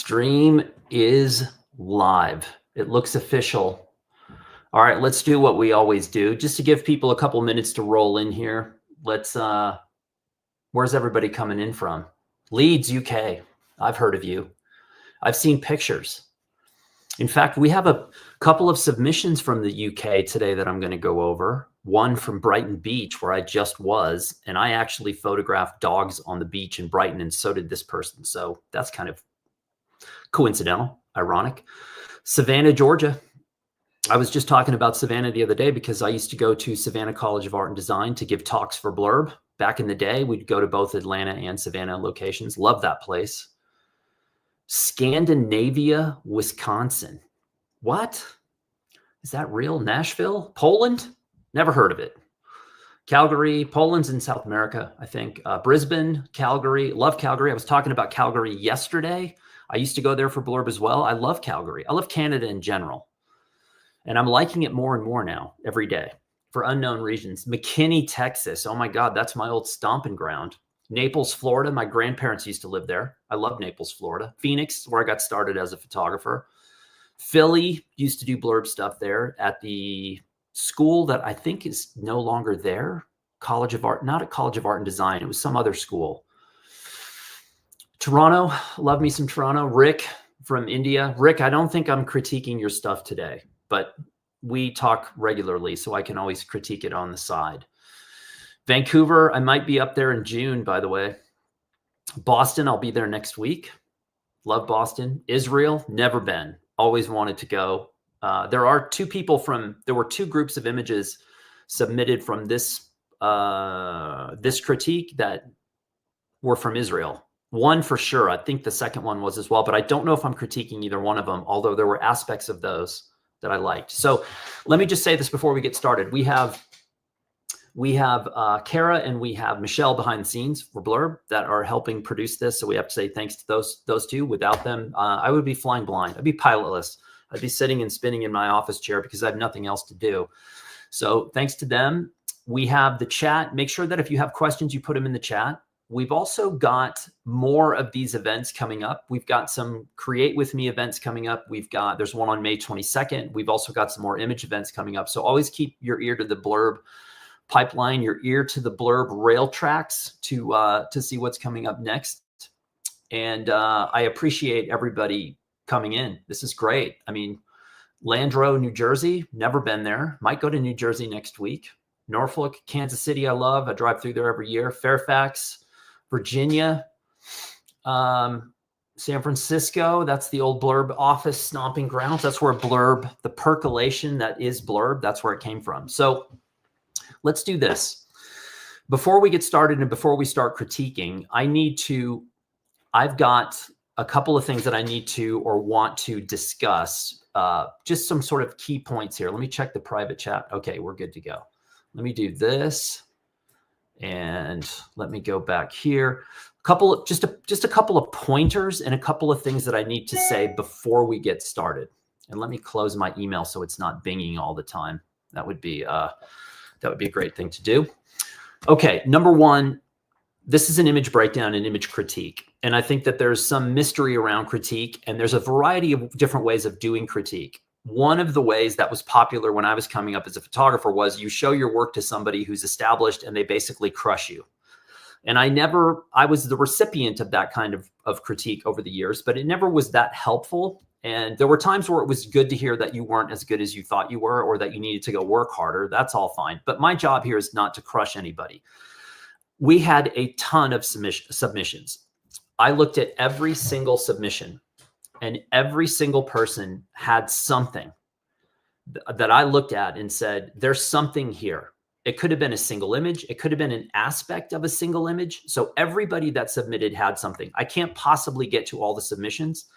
Stream is live. It looks official. All right, let's do what we always do. Just to give people a couple minutes to roll in here. Where's everybody coming in from? Leeds, UK. I've heard of you. I've seen pictures. In fact, we have a couple of submissions from the UK today that I'm going to go over. One from Brighton Beach, where I just was, and I actually photographed dogs on the beach in Brighton, and so did this person. So that's kind of coincidental, ironic. Savannah, Georgia. I was just talking about Savannah the other day because I used to go to Savannah College of Art and Design to give talks for Blurb. Back in the day, we'd go to both Atlanta and Savannah locations. Love that place. Scandinavia, Wisconsin. What? Is that real? Nashville? Poland? Never heard of it. Calgary. Poland's in South America, I think. Brisbane, Calgary. Love Calgary. I was talking about Calgary yesterday. I used to go there for Blurb as well. I love Calgary. I love Canada in general. And I'm liking it more and more now every day for unknown reasons. McKinney, Texas. Oh my God, that's my old stomping ground. Naples, Florida. My grandparents used to live there. I love Naples, Florida. Phoenix, where I got started as a photographer. Philly, used to do Blurb stuff there at the school that I think is no longer there. College of Art, not a College of Art and Design. It was some other school. Toronto, love me some Toronto. Rick from India. Rick, I don't think I'm critiquing your stuff today, but we talk regularly, so I can always critique it on the side. Vancouver, I might be up there in June, by the way. Boston, I'll be there next week. Love Boston. Israel, never been. Always wanted to go. There were two groups of images submitted from this critique that were from Israel. One for sure. I think the second one was as well, but I don't know if I'm critiquing either one of them, although there were aspects of those that I liked. So let me just say this before we get started. We have Kara and we have Michelle behind the scenes for Blurb that are helping produce this. So we have to say thanks to those two. Without them, I would be flying blind. I'd be pilotless. I'd be sitting and spinning in my office chair because I have nothing else to do. So thanks to them. We have the chat. Make sure that if you have questions, you put them in the chat. We've also got more of these events coming up. We've got some Create With Me events coming up. There's one on May 22nd. We've also got some more image events coming up. So always keep your ear to the Blurb pipeline, your ear to the Blurb rail tracks to see what's coming up next. And I appreciate everybody coming in. This is great. I mean, Landreau, New Jersey, never been there. Might go to New Jersey next week. Norfolk, Kansas City, I love. I drive through there every year. Fairfax, Virginia, San Francisco. That's the old Blurb office stomping grounds. That's where Blurb, the percolation that is Blurb, that's where it came from. So let's do this. Before we get started and before we start critiquing, I've got a couple of things that I need to or want to discuss. Just some sort of key points here. Let me check the private chat. Okay, we're good to go. Let me do this. And let me go back here. Just a couple of pointers and a couple of things that I need to say before we get started. And let me close my email so it's not binging all the time. That would be a great thing to do. Okay, number one, this is an image breakdown and image critique. And I think that there's some mystery around critique, and there's a variety of different ways of doing critique. One of the ways that was popular when I was coming up as a photographer was you show your work to somebody who's established and they basically crush you. And I was the recipient of that kind of critique over the years, but it never was that helpful. And there were times where it was good to hear that you weren't as good as you thought you were, or that you needed to go work harder. That's all fine. But my job here is not to crush anybody. We had a ton of submissions. I looked at every single submission, and every single person had something that I looked at and said, there's something here. It could have been a single image. It could have been an aspect of a single image. So everybody that submitted had something. I can't possibly get to all the submissions,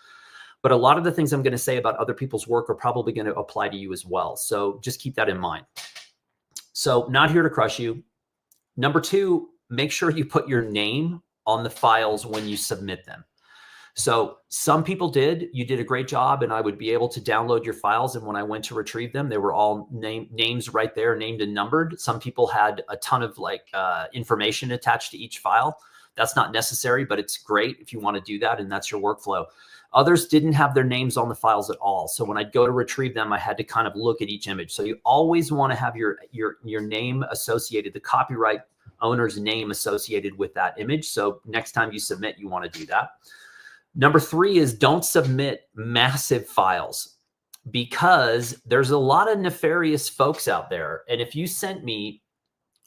but a lot of the things I'm going to say about other people's work are probably going to apply to you as well. So just keep that in mind. So not here to crush you. Number two, make sure you put your name on the files when you submit them. So some people did. You did a great job, and I would be able to download your files. And when I went to retrieve them, they were all names right there, named and numbered. Some people had a ton of information attached to each file. That's not necessary, but it's great if you want to do that and that's your workflow. Others didn't have their names on the files at all. So when I'd go to retrieve them, I had to kind of look at each image. So you always want to have your name associated, the copyright owner's name associated with that image. So next time you submit, you want to do that. Number 3 is don't submit massive files, because there's a lot of nefarious folks out there. And if you sent me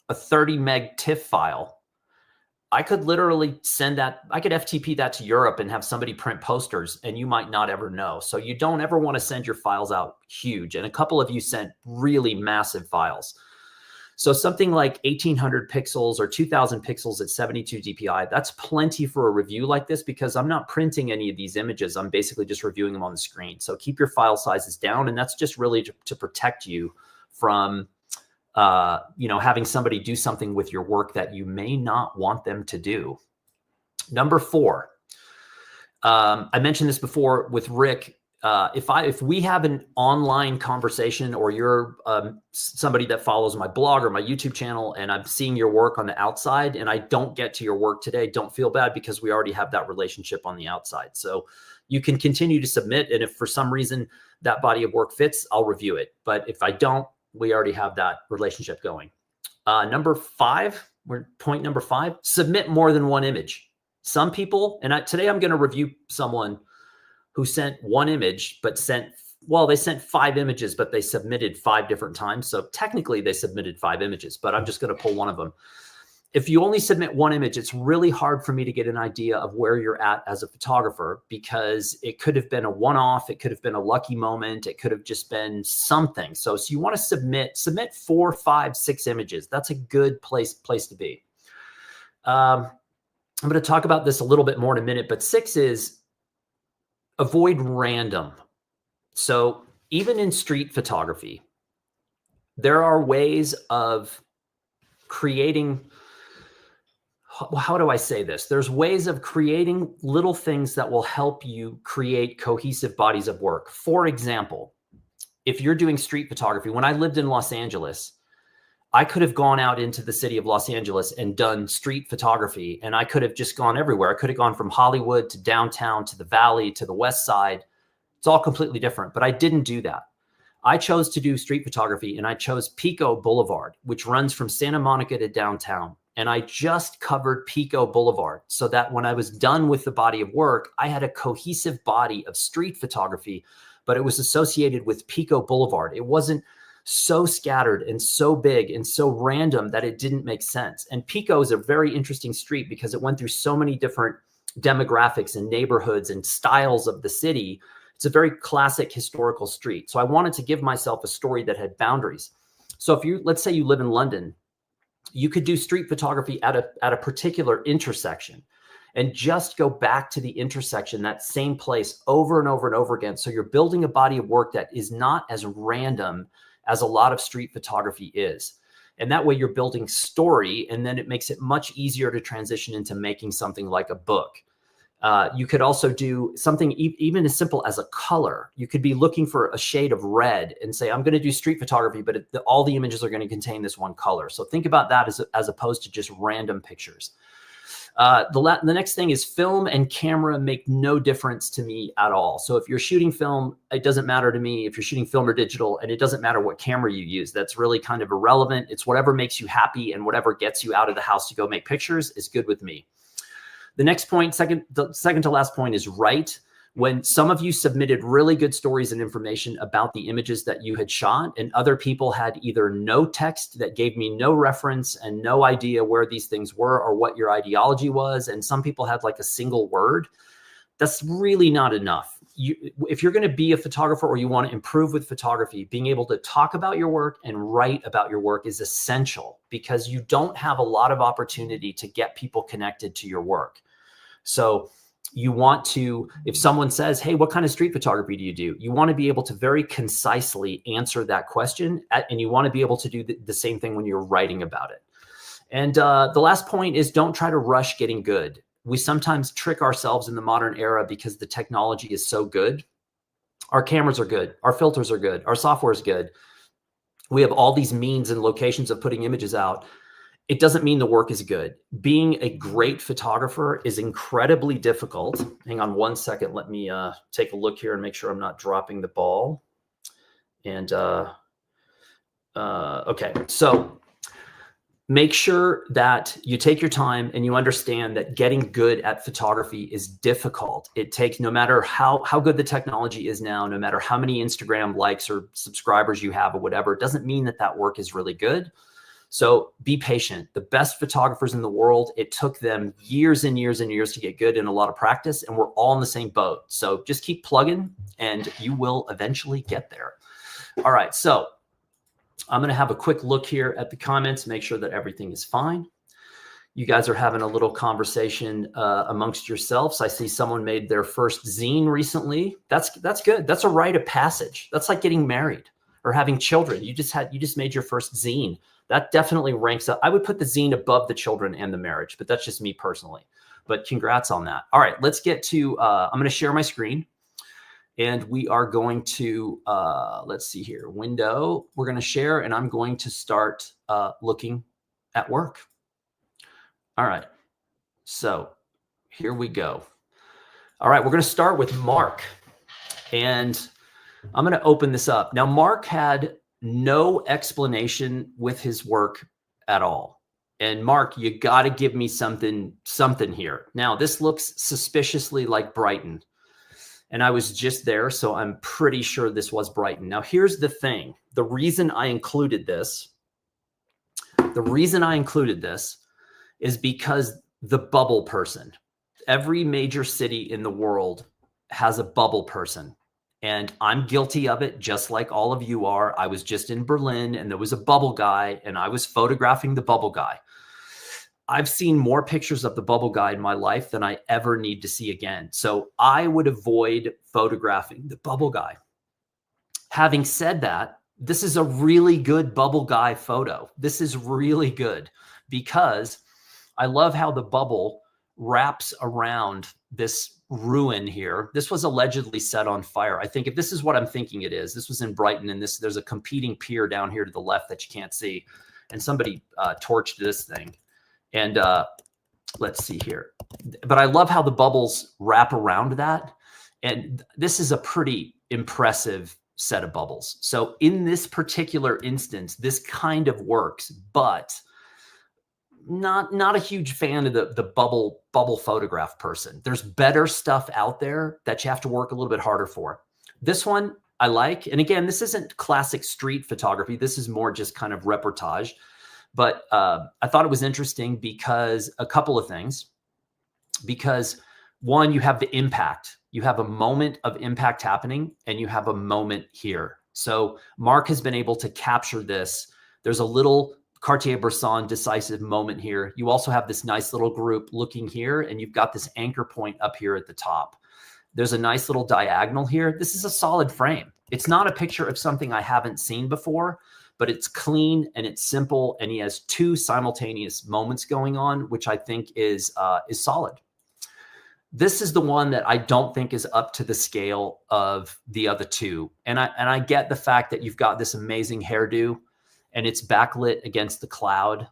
a 30 meg TIFF file, I could literally send that, I could FTP that to Europe and have somebody print posters, and you might not ever know. So you don't ever want to send your files out huge. And a couple of you sent really massive files. So something like 1800 pixels or 2000 pixels at 72 DPI, that's plenty for a review like this, because I'm not printing any of these images. I'm basically just reviewing them on the screen. So keep your file sizes down. And that's just really to protect you from having somebody do something with your work that you may not want them to do. Number 4, I mentioned this before with Rick. If we have an online conversation, or you're somebody that follows my blog or my YouTube channel, and I'm seeing your work on the outside and I don't get to your work today, don't feel bad, because we already have that relationship on the outside. So you can continue to submit. And if for some reason that body of work fits, I'll review it. But if I don't, we already have that relationship going. Number 5, point number 5, submit more than one image. Some people, and today I'm going to review someone who sent one image, but they sent 5 images, but they submitted 5 different times. So technically they submitted 5 images, but I'm just going to pull one of them. If you only submit one image, it's really hard for me to get an idea of where you're at as a photographer, because it could have been a one-off. It could have been a lucky moment. It could have just been something. So you want to submit 4, 5, 6 images. That's a good place to be. I'm going to talk about this a little bit more in a minute, but 6 is avoid random. So even in street photography, there are ways of creating, how do I say this? There's ways of creating little things that will help you create cohesive bodies of work. For example, if you're doing street photography, when I lived in Los Angeles, I could have gone out into the city of Los Angeles and done street photography, and I could have just gone everywhere. I could have gone from Hollywood to downtown to the Valley to the West Side. It's all completely different, but I didn't do that. I chose to do street photography, and I chose Pico Boulevard, which runs from Santa Monica to downtown. And I just covered Pico Boulevard, so that when I was done with the body of work, I had a cohesive body of street photography, but it was associated with Pico Boulevard. It wasn't so scattered and so big and so random that it didn't make sense. And Pico is a very interesting street because it went through so many different demographics and neighborhoods and styles of the city. It's a very classic historical street. So I wanted to give myself a story that had boundaries. So if let's say you live in London, you could do street photography at a particular intersection and just go back to the intersection, that same place, over and over and over again. So you're building a body of work that is not as random as a lot of street photography is. And that way you're building story, and then it makes it much easier to transition into making something like a book. You could also do something even as simple as a color. You could be looking for a shade of red and say, I'm going to do street photography, but all the images are going to contain this one color. So think about that as opposed to just random pictures. The next thing is film and camera make no difference to me at all. So if you're shooting film, it doesn't matter to me if you're shooting film or digital, and it doesn't matter what camera you use. That's really kind of irrelevant. It's whatever makes you happy, and whatever gets you out of the house to go make pictures is good with me. The next point, the second to last point, is right. When some of you submitted really good stories and information about the images that you had shot, and other people had either no text that gave me no reference and no idea where these things were or what your ideology was, and some people had like a single word, that's really not enough. If you're going to be a photographer or you want to improve with photography, being able to talk about your work and write about your work is essential, because you don't have a lot of opportunity to get people connected to your work. So you want to, if someone says, hey, what kind of street photography do you do? You want to be able to very concisely answer that question. And you want to be able to do the same thing when you're writing about it. And the last point is, don't try to rush getting good. We sometimes trick ourselves in the modern era because the technology is so good. Our cameras are good. Our filters are good. Our software is good. We have all these means and locations of putting images out. it doesn't mean the work is good. Being a great photographer is incredibly difficult. Hang on one second. Let me take a look here and make sure I'm not dropping the ball. And okay, so make sure that you take your time and you understand that getting good at photography is difficult. It takes, no matter how good the technology is now, no matter how many Instagram likes or subscribers you have or whatever, it doesn't mean that that work is really good. So be patient. The best photographers in the world, it took them years and years and years to get good and a lot of practice, and we're all in the same boat. So just keep plugging and you will eventually get there. All right, so I'm going to have a quick look here at the comments, make sure that everything is fine. You guys are having a little conversation amongst yourselves. I see someone made their first zine recently. That's good. That's a rite of passage. That's like getting married or having children. You just made your first zine. That definitely ranks up. I would put the zine above the children and the marriage, but that's just me personally. But congrats on that. All right, let's get to, I'm going to share my screen. And we are going to, let's see here, window, we're going to share, and I'm going to start looking at work. All right, so here we go. All right, we're going to start with Mark, and I'm going to open this up. Now, Mark had no explanation with his work at all. And Mark, you got to give me something here. Now, this looks suspiciously like Brighton. And I was just there, so I'm pretty sure this was Brighton. Now, here's the thing. The reason I included this is because the bubble person. Every major city in the world has a bubble person. And I'm guilty of it, just like all of you are. I was just in Berlin, and there was a bubble guy, and I was photographing the bubble guy. I've seen more pictures of the bubble guy in my life than I ever need to see again. So I would avoid photographing the bubble guy. Having said that, this is a really good bubble guy photo. This is really good because I love how the bubble wraps around this ruin here. This was allegedly set on fire. I think if this is what I'm thinking it is, this was in Brighton, and there's a competing pier down here to the left that you can't see. And somebody torched this thing. And let's see here. But I love how the bubbles wrap around that. And this is a pretty impressive set of bubbles. So in this particular instance, this kind of works, but not a huge fan of the bubble photograph person. There's better stuff out there that you have to work a little bit harder for. This one I like. And again, this isn't classic street photography. This is more just kind of reportage. But I thought it was interesting because a couple of things. Because one, you have the impact. You have a moment of impact happening, and you have a moment here. So Mark has been able to capture this. There's a little Cartier-Bresson decisive moment here. You also have this nice little group looking here, and you've got this anchor point up here at the top. There's a nice little diagonal here. This is a solid frame. It's not a picture of something I haven't seen before, but it's clean and it's simple, and he has two simultaneous moments going on, which I think is solid. This is the one that I don't think is up to the scale of the other two, and I get the fact that you've got this amazing hairdo, and it's backlit against the cloud,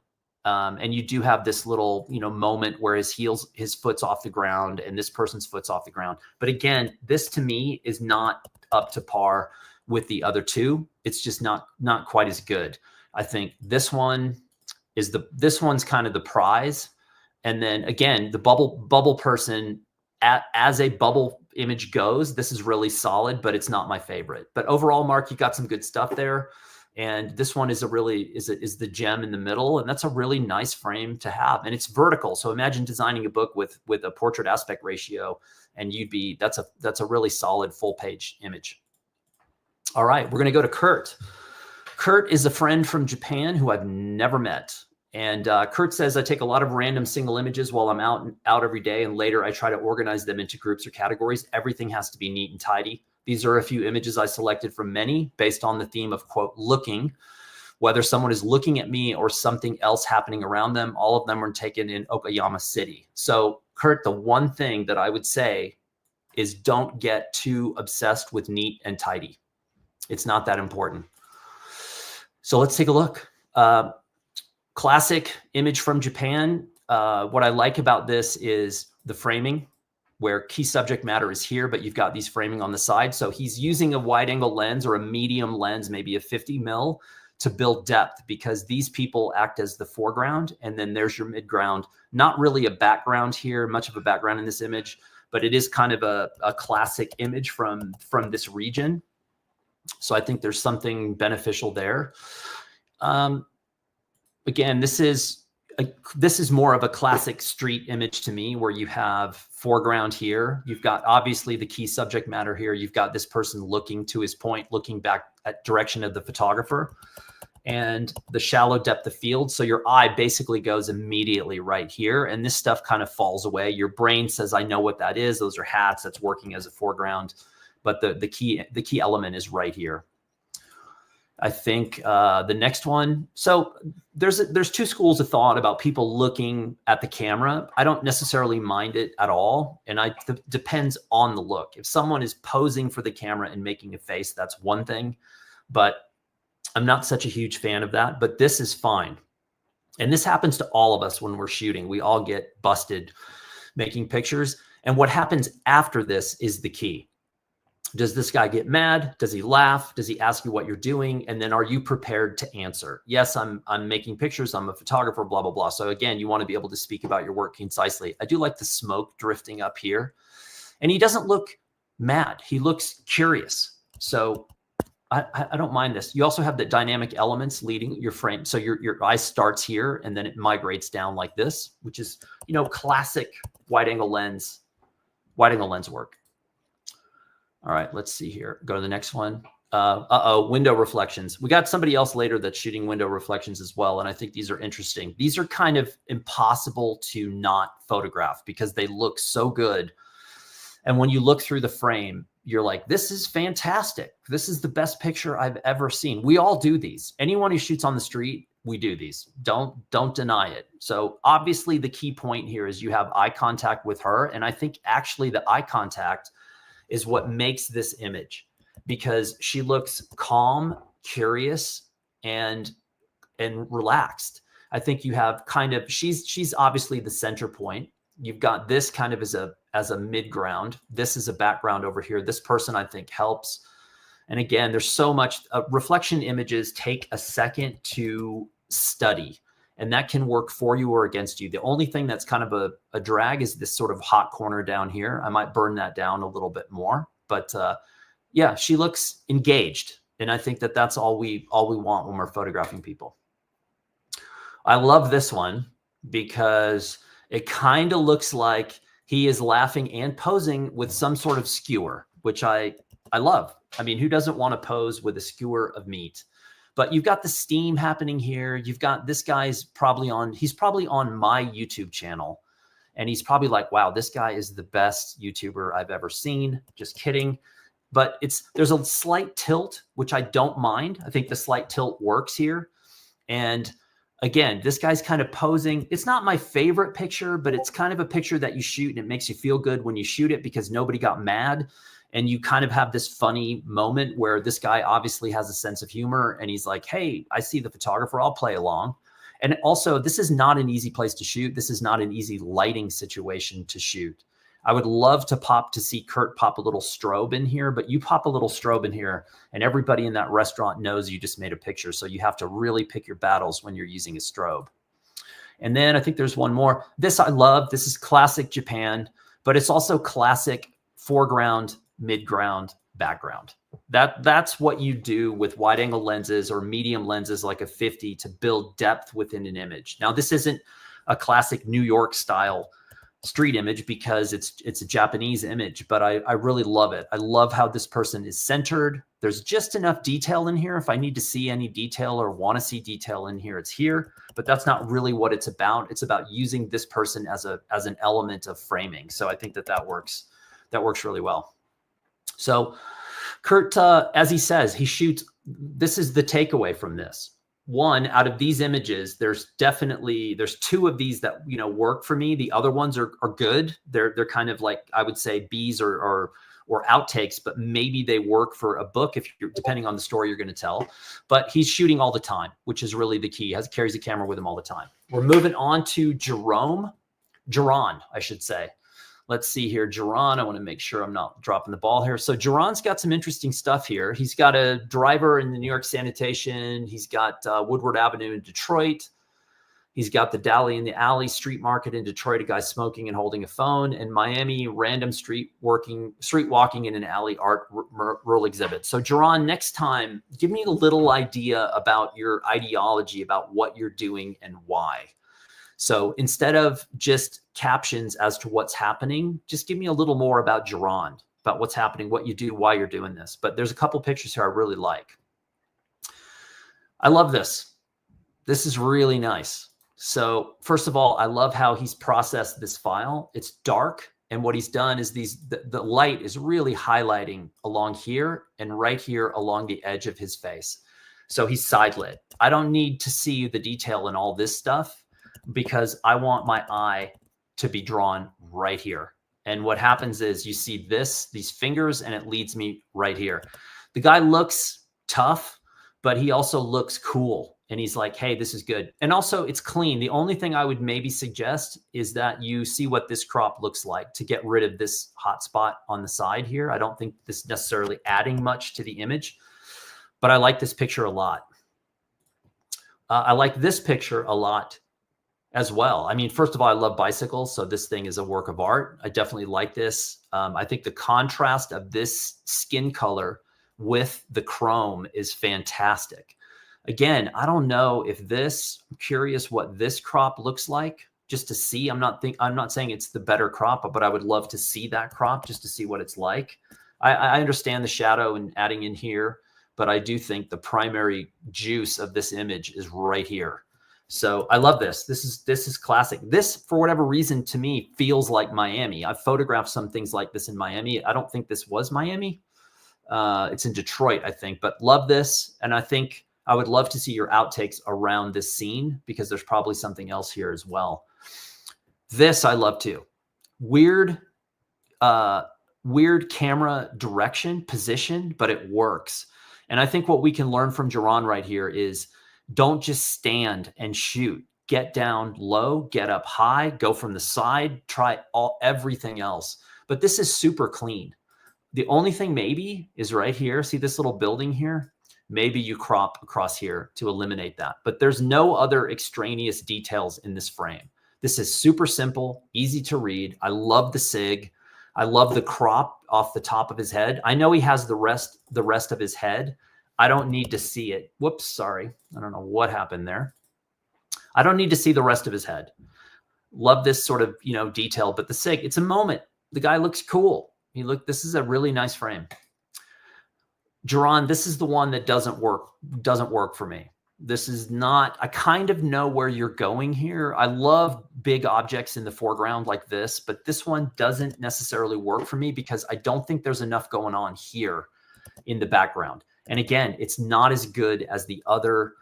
and you do have this little moment where his foot's off the ground, and this person's foot's off the ground. But again, this to me is not up to par with the other two. It's just not quite as good. I think this one's kind of the prize. And then again, the bubble person as a bubble image goes, this is really solid, but it's not my favorite. But overall, Mark, you got some good stuff there. And this one is the gem in the middle. And that's a really nice frame to have. And it's vertical. So imagine designing a book with a portrait aspect ratio, and that's a really solid full page image. All right, we're going to go to Kurt. Kurt is a friend from Japan who I've never met. And Kurt says, I take a lot of random single images while I'm out every day, and later I try to organize them into groups or categories. Everything has to be neat and tidy. These are a few images I selected from many based on the theme of, quote, looking. Whether someone is looking at me or something else happening around them, all of them were taken in Okayama City. So, Kurt, the one thing that I would say is don't get too obsessed with neat and tidy. It's not that important. So let's take a look. Classic image from Japan. What I like about this is the framing, where key subject matter is here, but you've got these framing on the side. So he's using a wide angle lens or a medium lens, maybe a 50 mil, to build depth, because these people act as the foreground. And then there's your midground. Not really a background here, much of a background in this image, but it is kind of a classic image from this region. So I think there's something beneficial there. Again, this is more of a classic street image to me, where you have foreground here. You've got obviously the key subject matter here. You've got this person looking to his point, looking back at direction of the photographer, and the shallow depth of field. So your eye basically goes immediately right here, and this stuff kind of falls away. Your brain says, I know what that is. Those are hats. That's working as a foreground. But the key element is right here. I think the next one. So there's two schools of thought about people looking at the camera. I don't necessarily mind it at all. And depends on the look. If someone is posing for the camera and making a face, that's one thing. But I'm not such a huge fan of that. But this is fine. And this happens to all of us when we're shooting. We all get busted making pictures. And what happens after this is the key. Does this guy get mad? Does he laugh? Does he ask you what you're doing? And then are you prepared to answer? Yes, I'm making pictures. I'm a photographer, blah, blah, blah. So again, you want to be able to speak about your work concisely. I do like the smoke drifting up here. And he doesn't look mad. He looks curious. So I don't mind this. You also have the dynamic elements leading your frame. So your eye starts here and then it migrates down like this, which is, classic wide angle lens work. All right, let's see here. Go to the next one. Window reflections. We got somebody else later that's shooting window reflections as well. And I think these are interesting. These are kind of impossible to not photograph because they look so good. And when you look through the frame, you're like, this is fantastic. This is the best picture I've ever seen. We all do these. Anyone who shoots on the street, we do these. Don't deny it. So obviously the key point here is you have eye contact with her. And I think actually the eye contact is what makes this image, because she looks calm, curious, and relaxed. I think you have kind of, she's obviously the center point. You've got this kind of as a mid-ground. This is a background over here. This person, I think, helps. And again, there's so much, reflection images take a second to study, and that can work for you or against you. The only thing that's kind of a drag is this sort of hot corner down here. I might burn that down a little bit more, but yeah, she looks engaged. And I think that that's all we want when we're photographing people. I love this one because it kind of looks like he is laughing and posing with some sort of skewer, which I love. I mean, who doesn't want to pose with a skewer of meat? But you've got the steam happening here. You've got this guy's he's probably on my YouTube channel. And he's probably like, wow, this guy is the best YouTuber I've ever seen. Just kidding. But there's a slight tilt, which I don't mind. I think the slight tilt works here. And again, this guy's kind of posing. It's not my favorite picture, but it's kind of a picture that you shoot and it makes you feel good when you shoot it because nobody got mad. And you kind of have this funny moment where this guy obviously has a sense of humor and he's like, hey, I see the photographer, I'll play along. And also, this is not an easy place to shoot. This is not an easy lighting situation to shoot. I would love to see Kurt pop a little strobe in here, but you pop a little strobe in here and everybody in that restaurant knows you just made a picture. So you have to really pick your battles when you're using a strobe. And then I think there's one more. This I love. This is classic Japan, but it's also classic foreground, midground, background. That's what you do with wide angle lenses or medium lenses like a 50 to build depth within an image. Now, this isn't a classic New York style street image because it's a Japanese image, but I really love it. I love how this person is centered. There's just enough detail in here. If I need to see any detail or want to see detail in here, it's here, but that's not really what it's about. It's about using this person as an element of framing. So I think that works really well. So Kurt, as he says, he shoots, this is the takeaway from this. One, out of these images, there's two of these that, work for me. The other ones are good. They're kind of like, I would say B's or or outtakes, but maybe they work for a book if you're depending on the story you're going to tell. But he's shooting all the time, which is really the key. He carries a camera with him all the time. We're moving on to Jerome, I should say. Let's see here. Gerard, I want to make sure I'm not dropping the ball here. So Gerard's got some interesting stuff here. He's got a driver in the New York sanitation. He's got Woodward Avenue in Detroit. He's got the Dally in the Alley street market in Detroit, a guy smoking and holding a phone. And Miami, random street walking in an alley art rural exhibit. So Gerard, next time, give me a little idea about your ideology, about what you're doing and why. So instead of just captions as to what's happening, just give me a little more about Gerard, about what's happening, what you do, why you're doing this. But there's a couple pictures here I really like. I love this. This is really nice. So first of all, I love how he's processed this file. It's dark. And what he's done is the light is really highlighting along here and right here along the edge of his face. So he's side lit. I don't need to see the detail in all this stuff, because I want my eye to be drawn right here. And what happens is you see these fingers, and it leads me right here. The guy looks tough, but he also looks cool. And he's like, hey, this is good. And also it's clean. The only thing I would maybe suggest is that you see what this crop looks like to get rid of this hot spot on the side here. I don't think this is necessarily adding much to the image, but I like this picture a lot. I like this picture a lot as well. I mean, first of all, I love bicycles, so this thing is a work of art. I definitely like this. I think the contrast of this skin color with the chrome is fantastic. Again, I don't know if I'm curious what this crop looks like, just to see. I'm not saying it's the better crop, but I would love to see that crop just to see what it's like. I understand the shadow and adding in here, but I do think the primary juice of this image is right here. So I love this. This is classic. This, for whatever reason, to me, feels like Miami. I've photographed some things like this in Miami. I don't think this was Miami. It's in Detroit, I think, but love this. And I think I would love to see your outtakes around this scene, because there's probably something else here as well. This I love too. Weird camera direction, position, but it works. And I think what we can learn from Gerard right here is, don't just stand and shoot. Get down low, get up high, go from the side, try everything else. But this is super clean. The only thing maybe is right here. See this little building here? Maybe you crop across here to eliminate that. But there's no other extraneous details in this frame. This is super simple, easy to read. I love the SIG. I love the crop off the top of his head. I know he has the rest of his head. I don't need to see it. Whoops, sorry. I don't know what happened there. I don't need to see the rest of his head. Love this sort of, detail, but the SIG, it's a moment. The guy looks cool. This is a really nice frame. Gerard, this is the one that doesn't work for me. This is not, I kind of know where you're going here. I love big objects in the foreground like this, but this one doesn't necessarily work for me because I don't think there's enough going on here in the background. And again, it's not as good as the other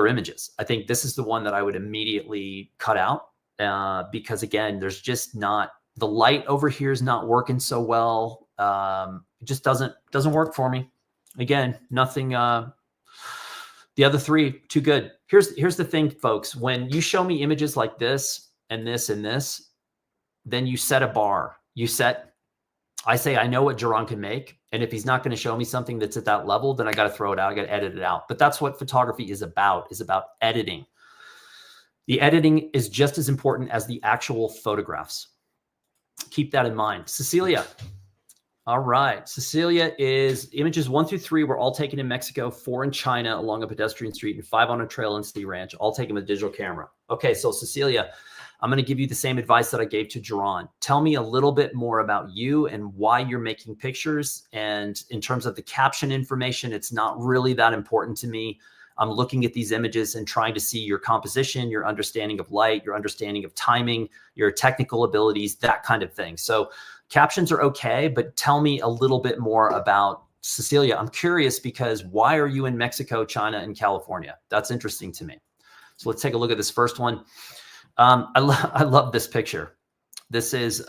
images. I think this is the one that I would immediately cut out because again, there's just not, the light over here is not working so well. It just doesn't work for me. Again, nothing, the other three, too good. Here's the thing, folks. When you show me images like this and this and this, then you set a bar. I say, I know what Jerome can make. And if he's not going to show me something that's at that level, then I got to throw it out. I got to edit it out. But that's what photography is about editing. The editing is just as important as the actual photographs. Keep that in mind. Cecilia. All right. Cecilia is images 1 through 3 were all taken in Mexico, 4 in China along a pedestrian street, and 5 on a trail in City Ranch, all taken with a digital camera. Okay. So Cecilia, I'm going to give you the same advice that I gave to Gerard. Tell me a little bit more about you and why you're making pictures. And in terms of the caption information, it's not really that important to me. I'm looking at these images and trying to see your composition, your understanding of light, your understanding of timing, your technical abilities, that kind of thing. So captions are okay, but tell me a little bit more about Cecilia. I'm curious because why are you in Mexico, China, and California? That's interesting to me. So let's take a look at this first one. I love this picture. This is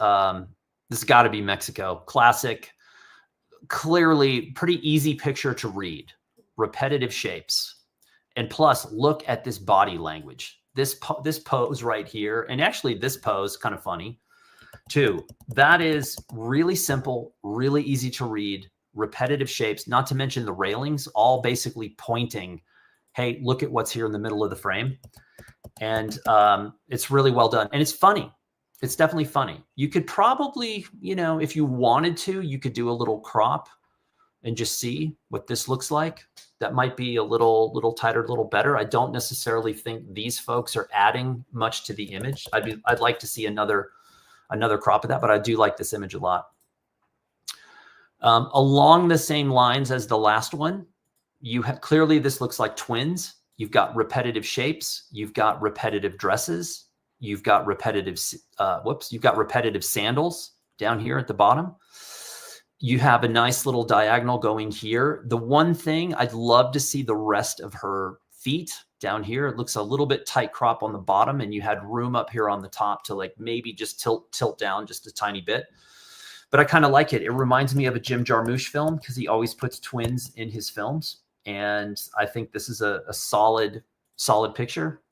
This has got to be Mexico. Classic, clearly pretty easy picture to read. Repetitive shapes. And plus, look at this body language. This pose right here, and actually this pose, kind of funny too. That is really simple, really easy to read, repetitive shapes, not to mention the railings, all basically pointing, hey, look at what's here in the middle of the frame. And it's really well done. And it's funny. It's definitely funny. You could probably, you know, if you wanted to, you could do a little crop and just see what this looks like. That might be a little tighter, a little better. I don't necessarily think these folks are adding much to the image. I'd like to see another crop of that, but I do like this image a lot. Along the same lines as the last one, you have clearly, this looks like twins. You've got repetitive shapes. You've got repetitive dresses. You've got repetitive, you've got repetitive sandals down here at the bottom. You have a nice little diagonal going here. The one thing, I'd love to see the rest of her feet down here. It looks a little bit tight crop on the bottom, and you had room up here on the top to like maybe just tilt down just a tiny bit. But I kind of like it. It reminds me of a Jim Jarmusch film because he always puts twins in his films. And I think this is a solid picture.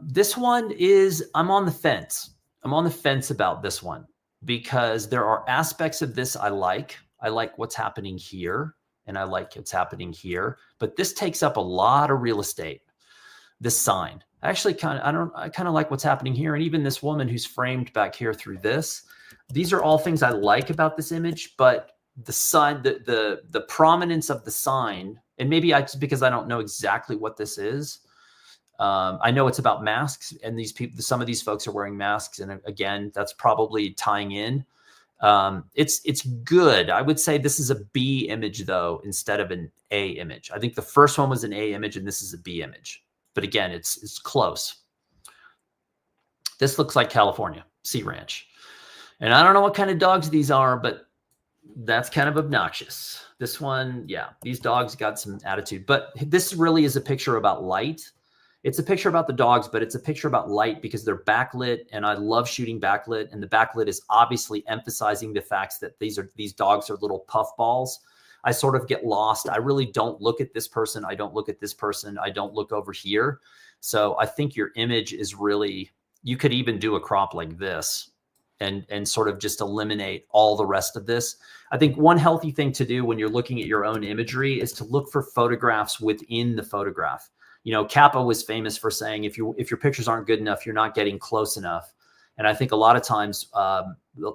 This one is, I'm on the fence. I'm on the fence about this one because there are aspects of this I like. I like what's happening here, and I like what's happening here. But this takes up a lot of real estate, this sign. Actually, I kind of like what's happening here. And even this woman who's framed back here through this. These are all things I like about this image, but the sign, the prominence of the sign, and maybe it's because I don't know exactly what this is. I know it's about masks, and these people, some of these folks are wearing masks. And again, that's probably tying in. It's good. I would say this is a B image though, instead of an A image. I think the first one was an A image and this is a B image, but again, it's close. This looks like California Sea Ranch. And I don't know what kind of dogs these are, but that's kind of obnoxious. This one, yeah, these dogs got some attitude, but this really is a picture about light. It's a picture about the dogs, but it's a picture about light because they're backlit, and I love shooting backlit. And the backlit is obviously emphasizing the facts that these dogs are little puffballs. I sort of get lost. I really don't look at this person. I don't look at this person. I don't look over here. So I think your image is really, you could even do a crop like this and sort of just eliminate all the rest of this. I think one healthy thing to do when you're looking at your own imagery is to look for photographs within the photograph. You know, Kappa was famous for saying, if your pictures aren't good enough, you're not getting close enough. And I think a lot of times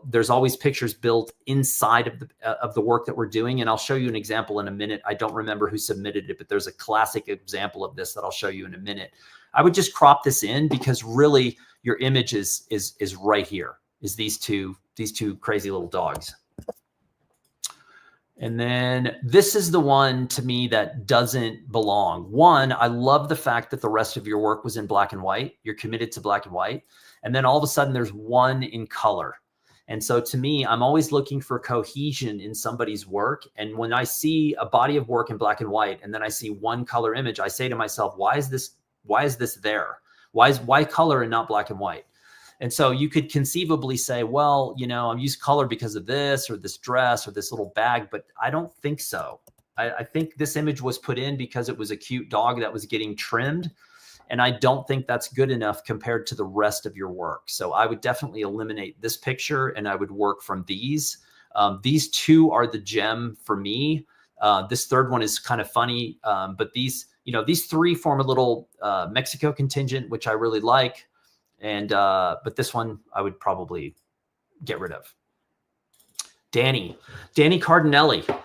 there's always pictures built inside of the work that we're doing. And I'll show you an example in a minute. I don't remember who submitted it, but there's a classic example of this that I'll show you in a minute. I would just crop this in because really your image is right here, is these two crazy little dogs. And then this is the one to me that doesn't belong. One, I love the fact that the rest of your work was in black and white. You're committed to black and white. And then all of a sudden there's one in color. And so to me, I'm always looking for cohesion in somebody's work. And when I see a body of work in black and white, and then I see one color image, I say to myself, why is this there? Why color and not black and white? And so you could conceivably say, well, you know, I'm using color because of this or this dress or this little bag, but I don't think so. I think this image was put in because it was a cute dog that was getting trimmed. And I don't think that's good enough compared to the rest of your work. So I would definitely eliminate this picture and I would work from these. These two are the gem for me. This third one is kind of funny, but these three form a little Mexico contingent, which I really like. And, but this one I would probably get rid of. Danny Cardinelli.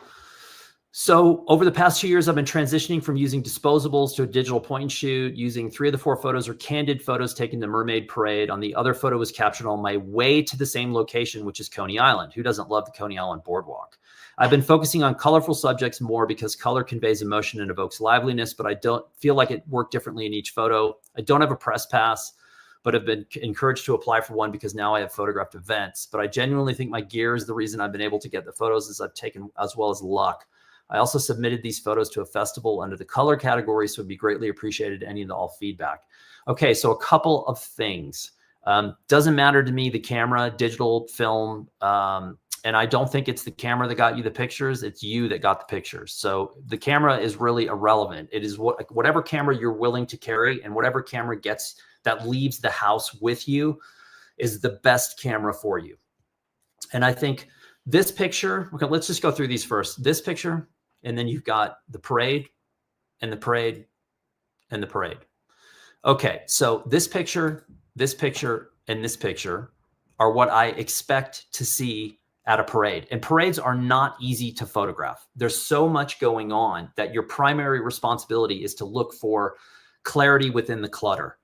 So over the past 2 years, I've been transitioning from using disposables to a digital point and shoot. Using 3 of the 4 photos are candid photos taken to Mermaid Parade. On the other photo was captured on my way to the same location, which is Coney Island. Who doesn't love the Coney Island boardwalk? I've been focusing on colorful subjects more because color conveys emotion and evokes liveliness, but I don't feel like it worked differently in each photo. I don't have a press pass, but have been encouraged to apply for one because now I have photographed events. But I genuinely think my gear is the reason I've been able to get the photos as I've taken, as well as luck. I also submitted these photos to a festival under the color category, so it'd be greatly appreciated any and all feedback. Okay, so a couple of things. Doesn't matter to me, the camera, digital, film. And I don't think it's the camera that got you the pictures. It's you that got the pictures. So the camera is really irrelevant. It is whatever camera you're willing to carry, and whatever camera that leaves the house with you is the best camera for you. And I think this picture, okay, let's just go through these first. This picture, and then you've got the parade and the parade and the parade. Okay, so this picture, and this picture are what I expect to see at a parade. And parades are not easy to photograph. There's so much going on that your primary responsibility is to look for clarity within the clutter.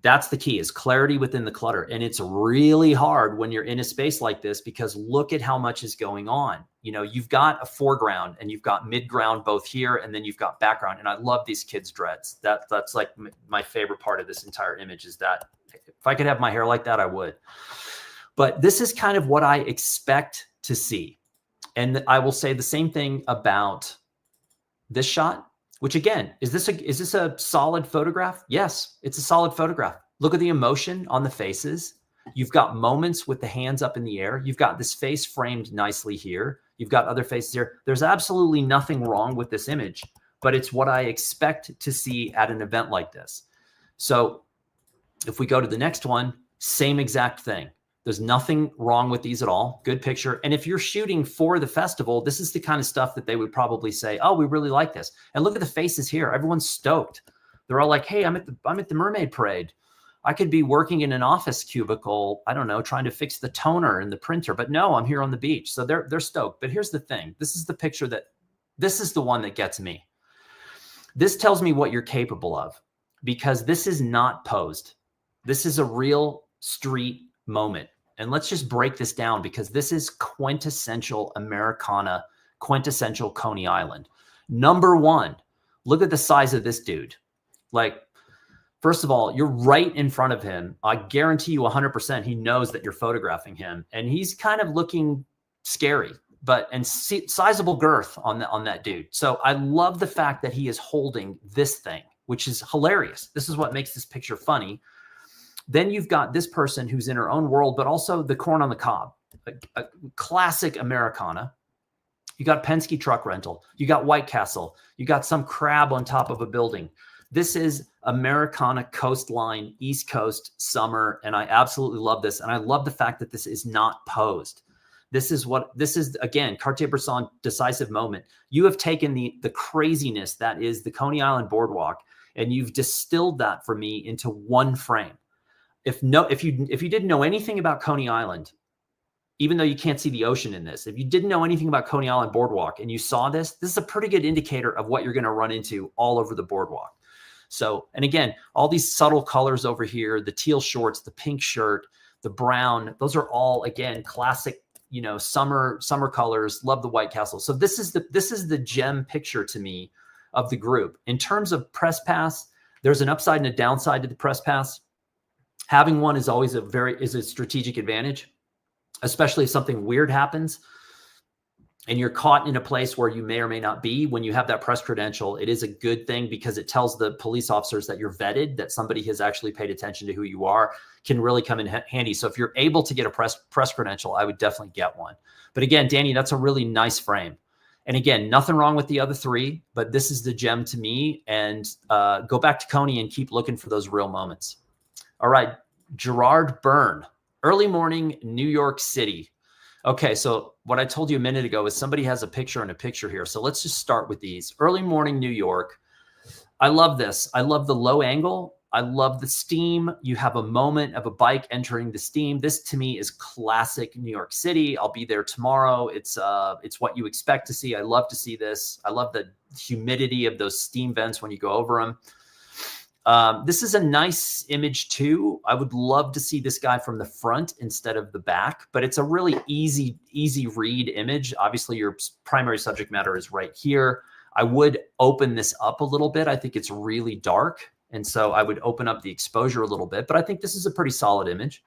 That's the key, is clarity within the clutter. And it's really hard when you're in a space like this, because look at how much is going on. You know, you've got a foreground and you've got midground both here, and then you've got background. And I love these kids' dreads. That's like my favorite part of this entire image, is that if I could have my hair like that, I would. But this is kind of what I expect to see. And I will say the same thing about this shot, which again, is this a solid photograph? Yes, it's a solid photograph. Look at the emotion on the faces. You've got moments with the hands up in the air. You've got this face framed nicely here. You've got other faces here. There's absolutely nothing wrong with this image, but it's what I expect to see at an event like this. So if we go to the next one, same exact thing. There's nothing wrong with these at all. Good picture. And if you're shooting for the festival, this is the kind of stuff that they would probably say, oh, we really like this. And look at the faces here. Everyone's stoked. They're all like, hey, I'm at the Mermaid Parade. I could be working in an office cubicle, I don't know, trying to fix the toner in the printer, but no, I'm here on the beach. So they're stoked. But here's the thing. This is the picture this is the one that gets me. This tells me what you're capable of, because this is not posed. This is a real street moment. And let's just break this down, because this is quintessential Americana, quintessential Coney Island. Number one, look at the size of this dude. Like, first of all, you're right in front of him. I guarantee you 100% he knows that you're photographing him. And he's kind of looking scary, and sizable girth on that dude. So I love the fact that he is holding this thing, which is hilarious. This is what makes this picture funny. Then you've got this person who's in her own world, but also the corn on the cob, a classic Americana. You got Penske truck rental. You got White Castle. You got some crab on top of a building. This is Americana coastline, East Coast summer. And I absolutely love this. And I love the fact that this is not posed. This is again, Cartier-Bresson decisive moment. You have taken the craziness that is the Coney Island boardwalk, and you've distilled that for me into one frame. If you didn't know anything about Coney Island, even though you can't see the ocean in this, if you didn't know anything about Coney Island boardwalk and you saw this is a pretty good indicator of what you're going to run into all over the boardwalk. So, and again, all these subtle colors over here, the teal shorts, the pink shirt, the brown, those are all, again, classic, summer colors. Love the White Castle. So this is the gem picture to me of the group. In terms of press pass, there's an upside and a downside to the press pass. Having one is always a strategic advantage, especially if something weird happens and you're caught in a place where you may or may not be. When you have that press credential, it is a good thing, because it tells the police officers that you're vetted, that somebody has actually paid attention to who you are, can really come in handy. So if you're able to get a press credential, I would definitely get one. But again, Danny, that's a really nice frame. And again, nothing wrong with the other three, but this is the gem to me. And go back to Coney and keep looking for those real moments. All right, Gerard Byrne, early morning, New York City. Okay, so what I told you a minute ago is somebody has a picture and a picture here. So let's just start with these. Early morning, New York. I love this. I love the low angle. I love the steam. You have a moment of a bike entering the steam. This to me is classic New York City. I'll be there tomorrow. It's what you expect to see. I love to see this. I love the humidity of those steam vents when you go over them. This is a nice image too. I would love to see this guy from the front instead of the back, but it's a really easy read image. Obviously your primary subject matter is right here. I would open this up a little bit. I think it's really dark. And so I would open up the exposure a little bit, but I think this is a pretty solid image.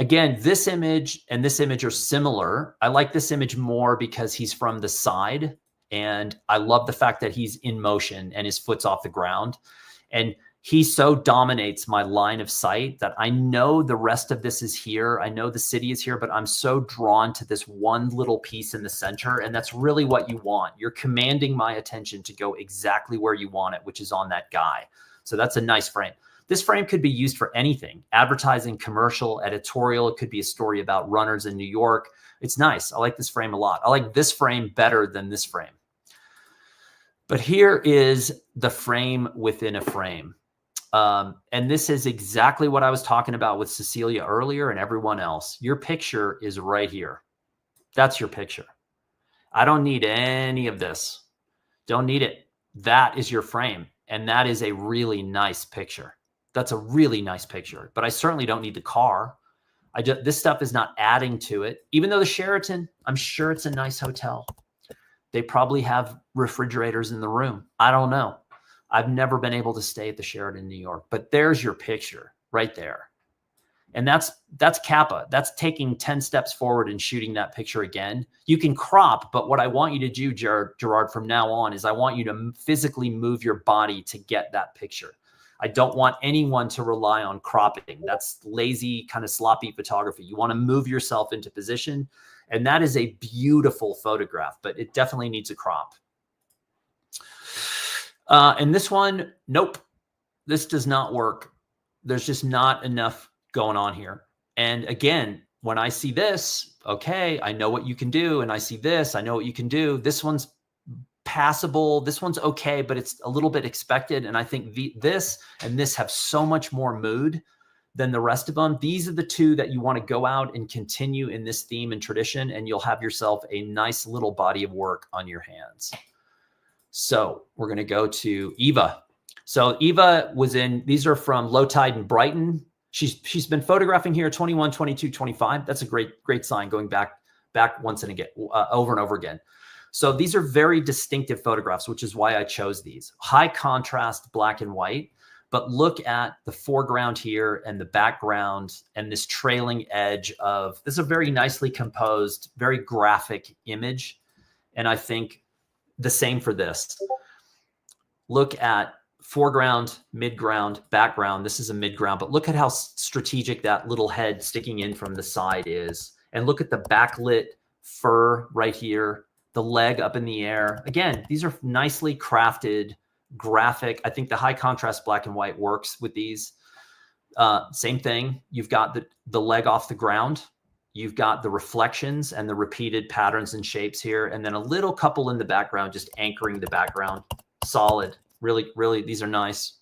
Again, this image and this image are similar. I like this image more because he's from the side, and I love the fact that he's in motion and his foot's off the ground. And he so dominates my line of sight that I know the rest of this is here. I know the city is here, but I'm so drawn to this one little piece in the center. And that's really what you want. You're commanding my attention to go exactly where you want it, which is on that guy. So that's a nice frame. This frame could be used for anything: advertising, commercial, editorial. It could be a story about runners in New York. It's nice. I like this frame a lot. I like this frame better than this frame. But here is the frame within a frame. And this is exactly what I was talking about with Cecilia earlier and everyone else. Your picture is right here. That's your picture. I don't need any of this. Don't need it. That is your frame. And that is a really nice picture. That's a really nice picture. But I certainly don't need the car. This stuff is not adding to it. Even though the Sheraton, I'm sure it's a nice hotel. They probably have refrigerators in the room. I don't know. I've never been able to stay at the Sheraton in New York, but there's your picture right there. And that's Kappa. That's taking 10 steps forward and shooting that picture again. You can crop, but what I want you to do, Gerard, from now on is I want you to physically move your body to get that picture. I don't want anyone to rely on cropping. That's lazy, kind of sloppy photography. You want to move yourself into position. And that is a beautiful photograph, but it definitely needs a crop. And this one, nope, this does not work. There's just not enough going on here. And again, when I see this, okay, I know what you can do. And I see this, I know what you can do. This one's passable. This one's okay, but it's a little bit expected. And I think this and this have so much more mood than the rest of them. These are the two that you want to go out and continue in this theme and tradition, and you'll have yourself a nice little body of work on your hands. So we're going to go to Eva. So Eva was in, these are from Low Tide in Brighton. She's been photographing here 21, 22, 25. That's a great sign, going back once and again, over and over again. So these are very distinctive photographs, which is why I chose these. High contrast, black and white, but look at the foreground here and the background and this trailing edge of, this is a very nicely composed, very graphic image. And I think the same for this. Look at foreground, midground, background. This is a midground, but look at how strategic that little head sticking in from the side is. And look at the backlit fur right here, the leg up in the air. Again, these are nicely crafted, graphic. I think the high contrast black and white works with these. Same thing. You've got the leg off the ground. You've got the reflections and the repeated patterns and shapes here. And then a little couple in the background, just anchoring the background. Solid. Really, really, these are nice.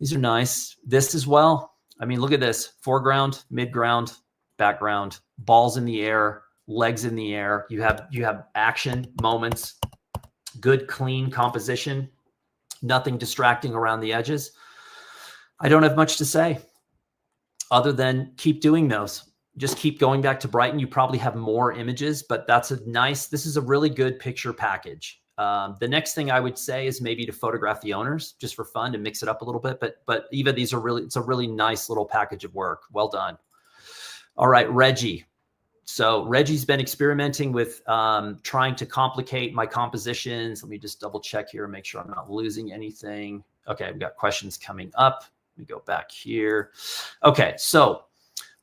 These are nice. This as well. I mean, look at this. Foreground, midground, background, balls in the air, legs in the air. You have action moments, good, clean composition, nothing distracting around the edges. I don't have much to say other than keep doing those. Just keep going back to Brighton. You probably have more images, but this is a really good picture package. The next thing I would say is maybe to photograph the owners just for fun, to mix it up a little bit. But Eva, it's a really nice little package of work. Well done. All right, Reggie. So Reggie's been experimenting with trying to complicate my compositions. Let me just double check here and make sure I'm not losing anything. Okay, we've got questions coming up. Let me go back here. Okay, so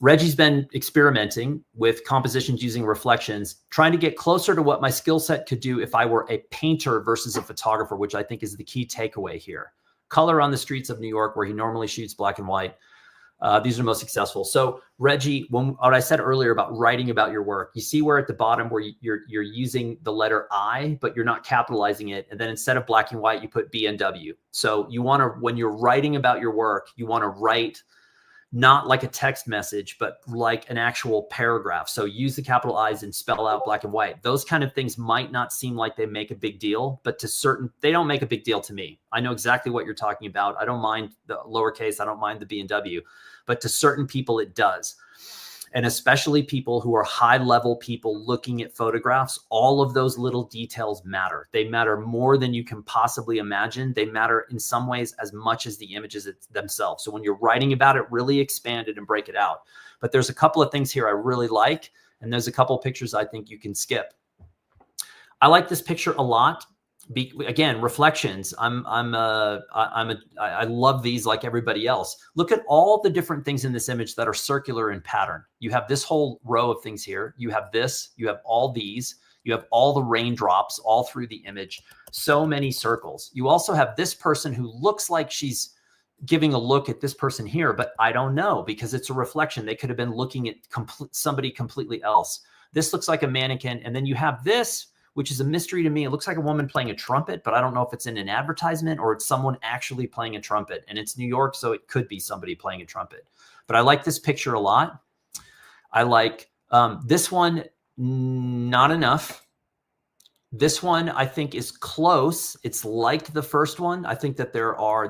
Reggie's been experimenting with compositions using reflections, trying to get closer to what my skill set could do if I were a painter versus a photographer, which I think is the key takeaway here. Color on the streets of New York, where he normally shoots black and white. These are most successful. So Reggie, what I said earlier about writing about your work, you see where at the bottom where you're using the letter I, but you're not capitalizing it. And then instead of black and white, you put B and W. So you want to, when you're writing about your work, you want to write not like a text message, but like an actual paragraph. So use the capital I's and spell out black and white. Those kind of things might not seem like they make a big deal, but they don't make a big deal to me. I know exactly what you're talking about. I don't mind the lowercase. I don't mind the B and W, but to certain people it does. And especially people who are high level people looking at photographs, all of those little details matter. They matter more than you can possibly imagine. They matter in some ways as much as the images themselves. So when you're writing about it, really expand it and break it out. But there's a couple of things here I really like, and there's a couple of pictures I think you can skip. I like this picture a lot Again, reflections. I love these like everybody else. Look at all the different things in this image that are circular in pattern. You have this whole row of things here. You have this, you have all these, you have all the raindrops all through the image. So many circles. You also have this person who looks like she's giving a look at this person here, but I don't know because it's a reflection. They could have been looking at somebody completely else. This looks like a mannequin. And then you have this, which is a mystery to me. It looks like a woman playing a trumpet, but I don't know if it's in an advertisement or it's someone actually playing a trumpet. And it's New York, so it could be somebody playing a trumpet. But I like this picture a lot. I like this one, not enough. This one, I think, is close. It's like the first one. I think that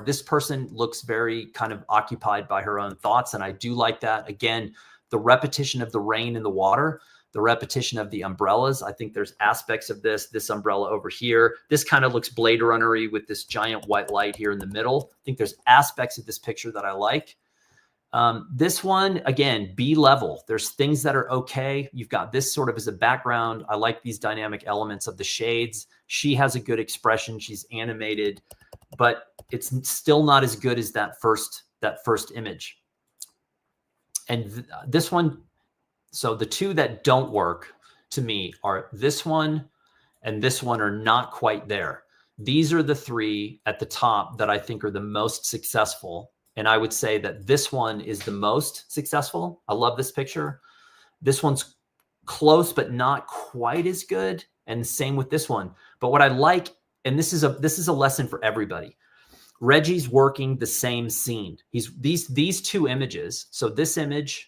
this person looks very kind of occupied by her own thoughts, and I do like that. Again, the repetition of the rain and the water, the repetition of the umbrellas. I think there's aspects of this umbrella over here. This kind of looks Blade Runner-y with this giant white light here in the middle. I think there's aspects of this picture that I like. This one, again, B level. There's things that are okay. You've got this sort of as a background. I like these dynamic elements of the shades. She has a good expression. She's animated, but it's still not as good as that first image. And this one, so the two that don't work to me are this one and this one are not quite there. These are the three at the top that I think are the most successful. And I would say that this one is the most successful. I love this picture. This one's close, but not quite as good. And same with this one. But what I like, and this is a lesson for everybody. Reggie's working the same scene. These two images. So this image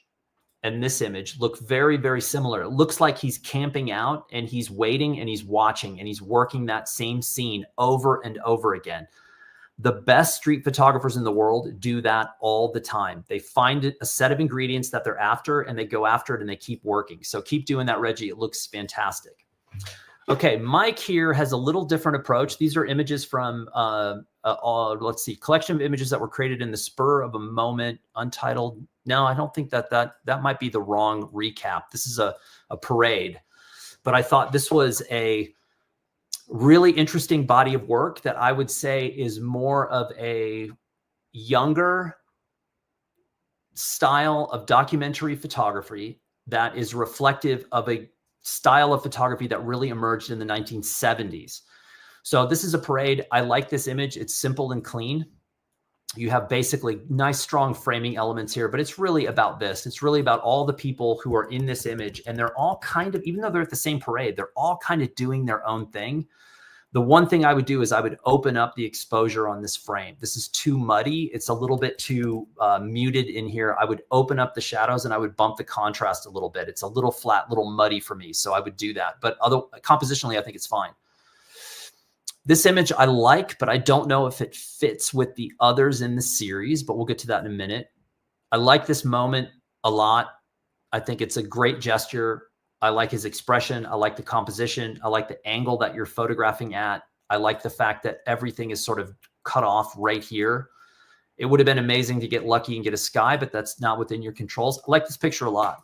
and this image look very, very similar. It looks like he's camping out and he's waiting and he's watching and he's working that same scene over and over again. The best street photographers in the world do that all the time. They find a set of ingredients that they're after and they go after it and they keep working. So keep doing that, Reggie. It looks fantastic. Okay, Mike here has a little different approach. These are images from, let's see, collection of images that were created in the spur of a moment, untitled. No, I don't think that might be the wrong recap. This is a parade. But I thought this was a really interesting body of work that I would say is more of a younger style of documentary photography that is reflective of a style of photography that really emerged in the 1970s. So this is a parade. I like this image. It's simple and clean. You have basically nice, strong framing elements here, but it's really about this. It's really about all the people who are in this image, and they're all kind of, even though they're at the same parade, they're all kind of doing their own thing. The one thing I would do is I would open up the exposure on this frame. This is too muddy. It's a little bit too muted in here. I would open up the shadows and I would bump the contrast a little bit. It's a little flat, little muddy for me. So I would do that. But compositionally, I think it's fine. This image I like, but I don't know if it fits with the others in the series, but we'll get to that in a minute. I like this moment a lot. I think it's a great gesture. I like his expression. I like the composition. I like the angle that you're photographing at. I like the fact that everything is sort of cut off right here. It would have been amazing to get lucky and get a sky, but that's not within your controls. I like this picture a lot.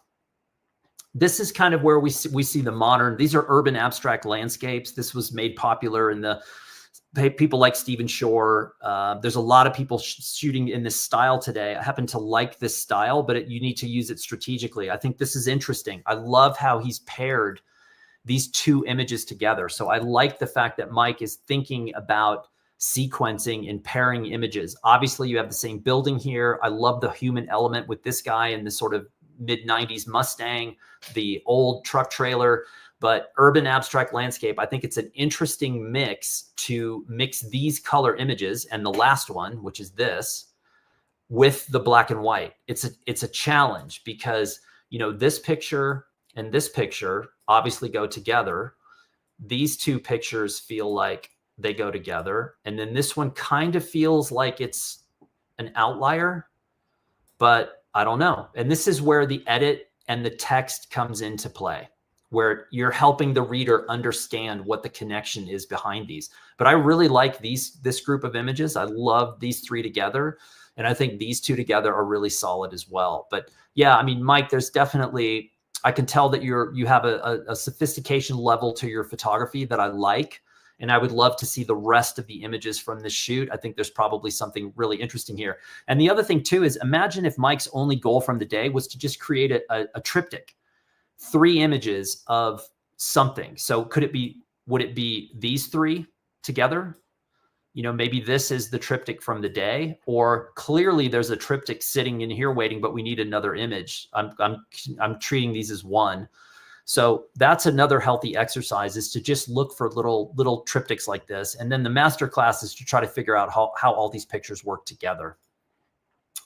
This is kind of where we see the modern, these are urban abstract landscapes. This was made popular in the people like Stephen Shore. There's a lot of people shooting in this style today. I happen to like this style, but you need to use it strategically. I think this is interesting. I love how he's paired these two images together. So I like the fact that Mike is thinking about sequencing and pairing images. Obviously, you have the same building here. I love the human element with this guy and this sort of mid-90s Mustang, the old truck trailer. But urban abstract landscape, I think it's an interesting mix to mix these color images and the last one, which is this, with the black and white. It's a challenge because, you know, this picture and this picture obviously go together. These two pictures feel like they go together. And then this one kind of feels like it's an outlier, but I don't know. And this is where the edit and the text comes into play, where you're helping the reader understand what the connection is behind these. But I really like this group of images. I love these three together. And I think these two together are really solid as well. But yeah, I mean, Mike, there's definitely, I can tell that you have a sophistication level to your photography that I like. And I would love to see the rest of the images from this shoot. I think there's probably something really interesting here. And the other thing too is, imagine if Mike's only goal from the day was to just create a triptych, 3 images of something. So would it be these 3 together? You know, maybe this is the triptych from the day, or clearly there's a triptych sitting in here waiting, but we need another image. I'm treating these as one. So that's another healthy exercise, is to just look for little triptychs like this. And then the master class is to try to figure out how all these pictures work together.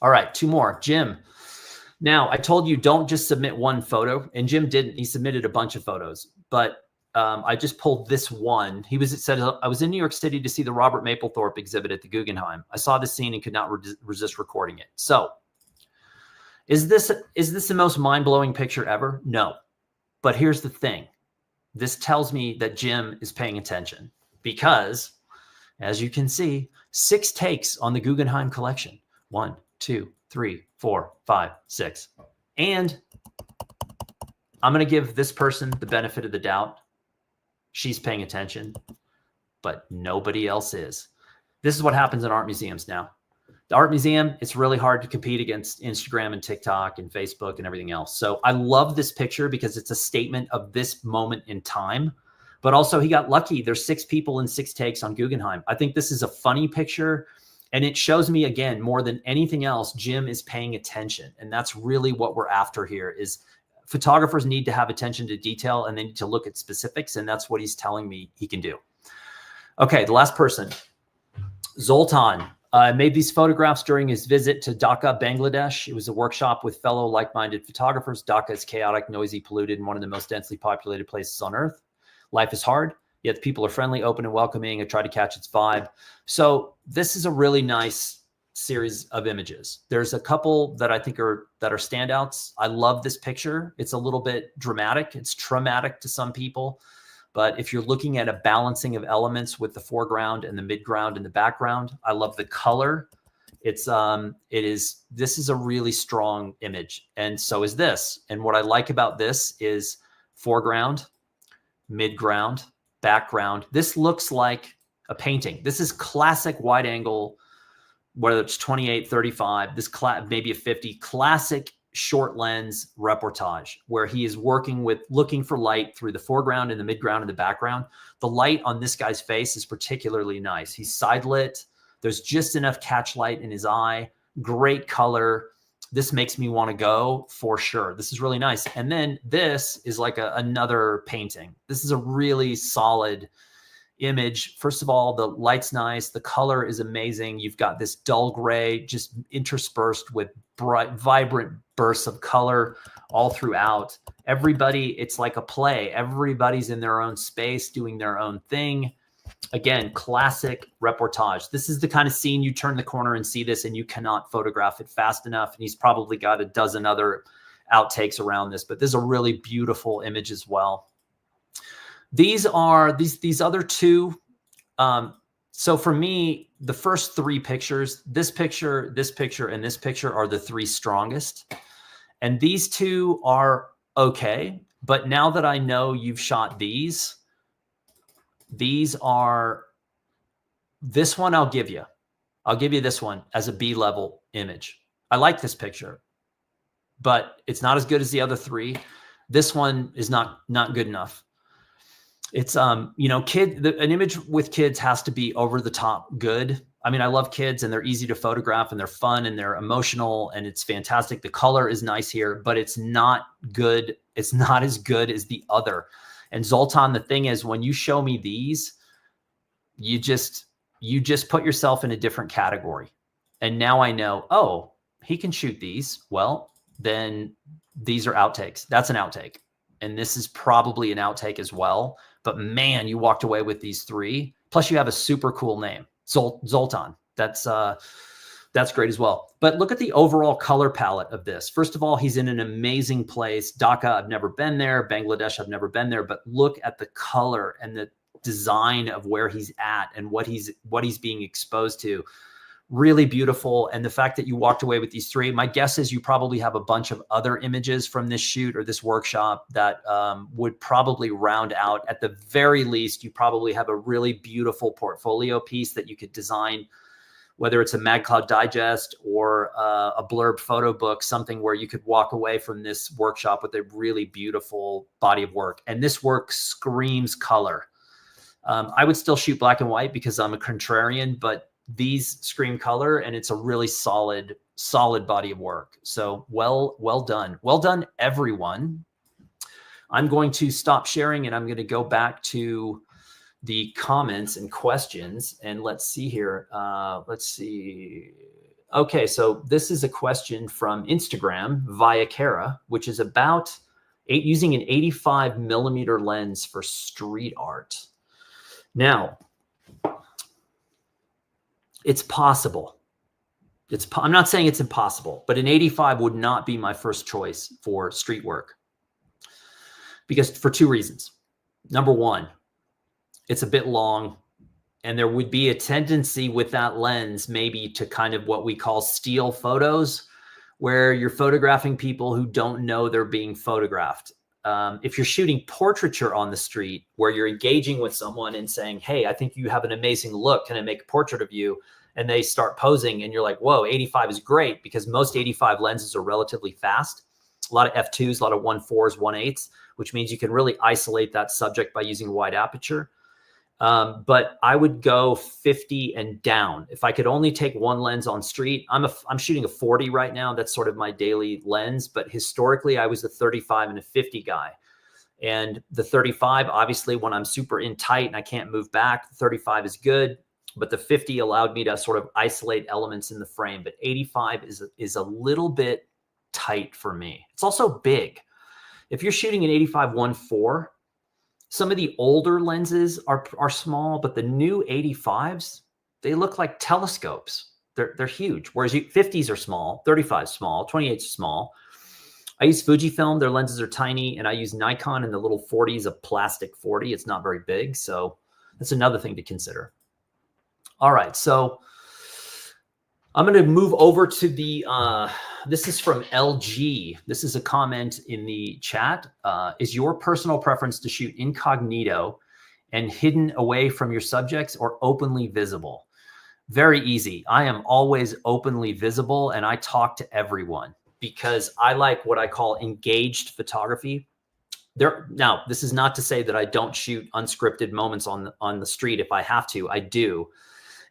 All right, 2 more. Jim. Now, I told you don't just submit one photo, and Jim didn't. He submitted a bunch of photos, but I just pulled this one. He said, I was in New York City to see the Robert Mapplethorpe exhibit at the Guggenheim. I saw the scene and could not resist recording it. So is this the most mind-blowing picture ever? No. But here's the thing. This tells me that Jim is paying attention, because, as you can see, 6 takes on the Guggenheim collection. 1, 2, 3, 4, 5, 6. And I'm going to give this person the benefit of the doubt. She's paying attention, but nobody else is. This is what happens in art museums now. The art museum, it's really hard to compete against Instagram and TikTok and Facebook and everything else. So I love this picture because it's a statement of this moment in time, but also he got lucky. There's 6 people and 6 takes on Guggenheim. I think this is a funny picture, and it shows me, again, more than anything else, Jim is paying attention. And that's really what we're after here. Is photographers need to have attention to detail, and they need to look at specifics. And that's what he's telling me he can do. Okay. The last person, Zoltan. Made these photographs during his visit to Dhaka, Bangladesh. It was a workshop with fellow like-minded photographers. Dhaka is chaotic, noisy, polluted, and one of the most densely populated places on earth. Life is hard, yet the people are friendly, open, and welcoming. I try to catch its vibe. So this is a really nice series of images. There's a couple that I think are standouts. I love this picture. It's a little bit dramatic. It's traumatic to some people. But if you're looking at a balancing of elements with the foreground and the midground and the background, I love the color. This is a really strong image. And so is this. And what I like about this is foreground, midground, background. This looks like a painting. This is classic wide angle, whether it's 28, 35, maybe a 50, classic short lens reportage, where he is looking for light through the foreground and the midground and the background. The light on this guy's face is particularly nice. He's side lit. There's just enough catch light in his eye. Great color. This makes me want to go for sure. This is really nice. And then this is like another painting. This is a really solid image. First of all, the light's nice. The color is amazing. You've got this dull gray just interspersed with bright, vibrant bursts of color all throughout. Everybody, it's like a play. Everybody's in their own space doing their own thing. Again, classic reportage. This is the kind of scene you turn the corner and see this and you cannot photograph it fast enough. And he's probably got a dozen other outtakes around this, but this is a really beautiful image as well. These are these other 2. So for me, the first 3 pictures, this picture, and this picture are the 3 strongest. And these 2 are okay. But now that I know you've shot this one I'll give you. I'll give you this one as a B-level image. I like this picture, but it's not as good as the other 3. This one is not good enough. It's, an image with kids has to be over the top good. I mean, I love kids and they're easy to photograph and they're fun and they're emotional and it's fantastic. The color is nice here, but it's not good. It's not as good as the other. And Zoltan, the thing is, when you show me these, you just put yourself in a different category. And now I know, oh, he can shoot these. Well, then these are outtakes. That's an outtake. And this is probably an outtake as well. But man, you walked away with these 3. Plus you have a super cool name, Zoltan. That's great as well. But look at the overall color palette of this. First of all, he's in an amazing place. Dhaka, I've never been there. Bangladesh, I've never been there. But look at the color and the design of where he's at and what he's being exposed to. really beautiful. And the fact that you walked away with these three, my guess is you probably have a bunch of other images from this shoot or this workshop that would probably round out. At the very least, you probably have a really beautiful portfolio piece that you could design, whether it's a Mad Cloud Digest or a Blurb photo book, something where you could walk away from this workshop with a really beautiful body of work. And this work screams color. I would still shoot black and white because I'm a contrarian, but these scream color, and it's a really solid body of work. So well done. Well done, everyone. I'm going to stop sharing and I'm going to go back to the comments and questions, and let's see here. Let's see. Okay, so this is a question from Instagram via Kara, which is about using an 85mm lens for street art. Now, it's possible. I'm not saying it's impossible, but an 85 would not be my first choice for street work, because for two reasons. Number one, it's a bit long, and there would be a tendency with that lens maybe to kind of what we call steal photos, where you're photographing people who don't know they're being photographed. If you're shooting portraiture on the street where you're engaging with someone and saying, hey, I think you have an amazing look. Can I make a portrait of you? And they start posing and you're like, whoa, 85 is great, because most 85 lenses are relatively fast. A lot of f2s, a lot of 1.4s, 1.8s, which means you can really isolate that subject by using a wide aperture. But I would go 50 and down. If I could only take one lens on street, I'm shooting a 40 right now. That's sort of my daily lens. But historically, I was a 35 and a 50 guy. And the 35, obviously, when I'm super in tight and I can't move back, the 35 is good. But the 50 allowed me to sort of isolate elements in the frame. But 85 is a little bit tight for me. It's also big. If you're shooting an 85 1.4, some of the older lenses are small, but the new 85s, they look like telescopes. They're huge. Whereas 50s are small, 35s small, 28s are small. I use Fujifilm. Their lenses are tiny, and I use Nikon, and the little 40 is a plastic 40. It's not very big. So that's another thing to consider. All right. So I'm going to move over to the, this is from LG. This is a comment in the chat. Is your personal preference to shoot incognito and hidden away from your subjects, or openly visible? Very easy. I am always openly visible, and I talk to everyone because I like what I call engaged photography. Now, this is not to say that I don't shoot unscripted moments on the street. If I have to, I do.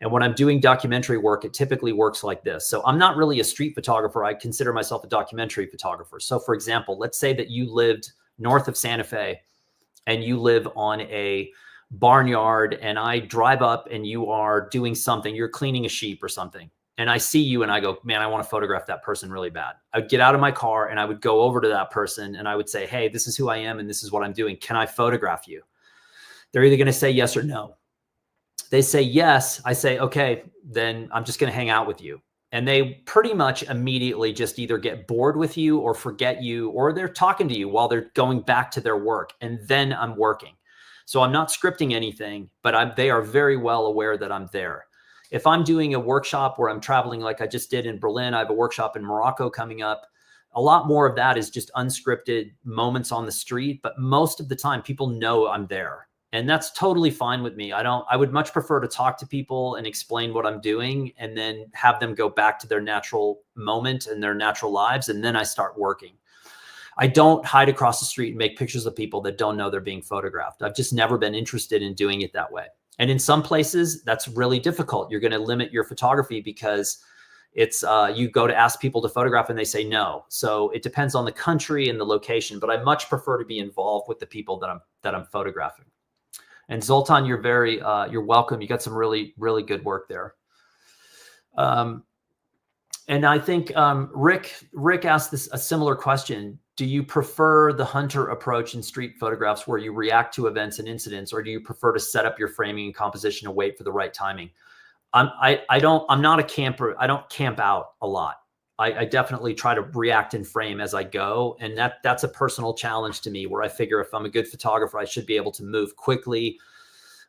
And when I'm doing documentary work, it typically works like this. So I'm not really a street photographer. I consider myself a documentary photographer. So for example, let's say that you lived north of Santa Fe and you live on a barnyard, and I drive up and you are doing something, you're cleaning a sheep or something. And I see you and I go, man, I want to photograph that person really bad. I would get out of my car and I would go over to that person and I would say, hey, this is who I am and this is what I'm doing. Can I photograph you? They're either going to say yes or no. They say yes. I say, okay, then I'm just going to hang out with you. And they pretty much immediately just either get bored with you or forget you, or they're talking to you while they're going back to their work. And then I'm working. So I'm not scripting anything, but they are very well aware that I'm there. If I'm doing a workshop where I'm traveling, like I just did in Berlin, I have a workshop in Morocco coming up. A lot more of that is just unscripted moments on the street. But most of the time people know I'm there. And that's totally fine with me. I would much prefer to talk to people and explain what I'm doing and then have them go back to their natural moment and their natural lives. And then I start working. I don't hide across the street and make pictures of people that don't know they're being photographed. I've just never been interested in doing it that way. And in some places that's really difficult. You're going to limit your photography because it's you go to ask people to photograph and they say no. So it depends on the country and the location, but I much prefer to be involved with the people that I'm photographing. And Zoltan, you're welcome. You got some really, really good work there. And I think Rick asked a similar question. Do you prefer the hunter approach in street photographs where you react to events and incidents, or do you prefer to set up your framing and composition and wait for the right timing? I'm not a camper. I don't camp out a lot. I definitely try to react and frame as I go. And that's a personal challenge to me, where I figure if I'm a good photographer, I should be able to move quickly,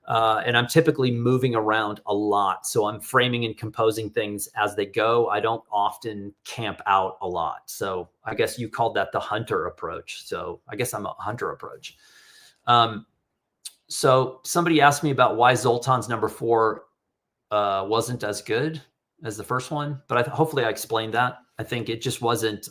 And I'm typically moving around a lot. So I'm framing and composing things as they go. I don't often camp out a lot. So I guess you called that the hunter approach. So I guess I'm a hunter approach. So somebody asked me about why Zoltan's number 4 wasn't as good as the first one, but hopefully I explained that. I think it just wasn't,